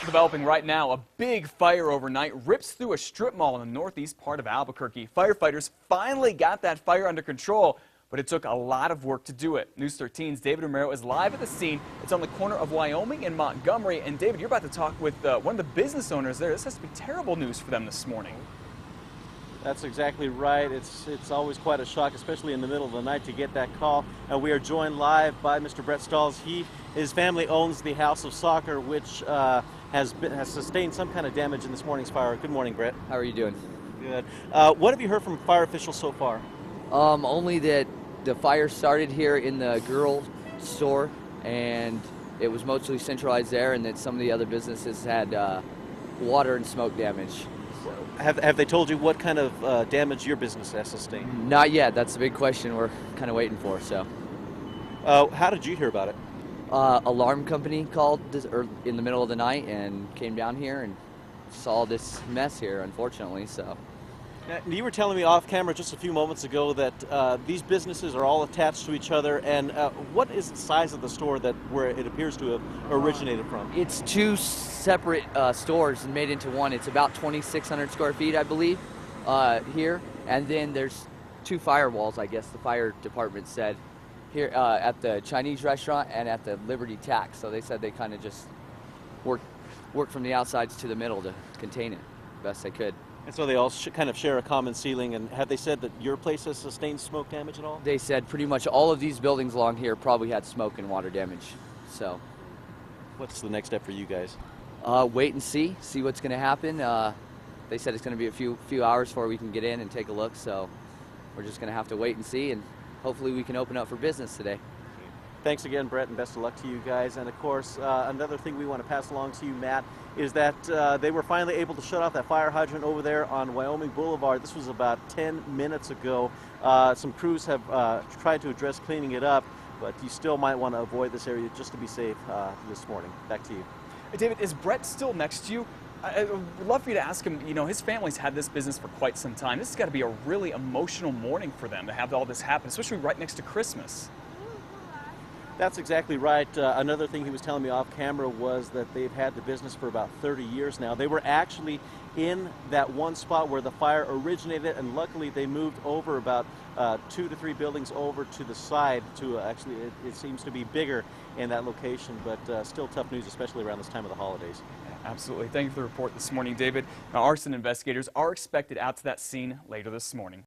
Developing right now, a big fire overnight rips through a strip mall in the northeast part of Albuquerque. Firefighters finally got that fire under control, but it took a lot of work to do it. News 13's David Romero is live at the scene. It's on the corner of Wyoming and Montgomery. And David, you're about to talk with one of the business owners there. This has to be terrible news for them this morning. That's exactly right. It's always quite a shock, especially in the middle of the night, to get that call. We are joined live by Mr. Brett Stalls. His family owns the House of Soccer, which has sustained some kind of damage in this morning's fire. Good morning, Brett. How are you doing? Good. What have you heard from fire officials so far? Only that the fire started here in the girl store, and it was mostly centralized there, and that some of the other businesses had water and smoke damage. Have they told you what kind of damage your business has sustained? Not yet. That's the big question we're kind of waiting for. So, how did you hear about it? Alarm company called in the middle of the night and came down here and saw this mess here, unfortunately. So. Now, you were telling me off camera just a few moments ago that these businesses are all attached to each other, and what is the size of the store where it appears to have originated from? It's two separate stores made into one. It's about 2,600 square feet, I believe, here, and then there's two firewalls, I guess the fire department said, here at the Chinese restaurant and at the Liberty Tax. So they said they kind of just worked from the outsides to the middle to contain it best they could. And so they all kind of share a common ceiling. And have they said that your place has sustained smoke damage at all? They said pretty much all of these buildings along here probably had smoke and water damage. So, what's the next step for you guys? Wait and see what's going to happen. They said it's going to be a few hours before we can get in and take a look. So we're just going to have to wait and see, and hopefully we can open up for business today. Thanks again, Brett, and best of luck to you guys. And of course, another thing we want to pass along to you, Matt, is that they were finally able to shut off that fire hydrant over there on Wyoming Boulevard. This was about 10 minutes ago. Some crews have tried to address cleaning it up, but you still might want to avoid this area just to be safe this morning. Back to you. David, is Brett still next to you? I would love for you to ask him, you know, his family's had this business for quite some time. This has got to be a really emotional morning for them to have all this happen, especially right next to Christmas. That's exactly right. Another thing he was telling me off camera was that they've had the business for about 30 years now. They were actually in that one spot where the fire originated, and luckily they moved over about 2 to 3 buildings over to the side to actually, it seems to be bigger in that location, but still tough news, especially around this time of the holidays. Absolutely. Thank you for the report this morning, David. Now, arson investigators are expected out to that scene later this morning.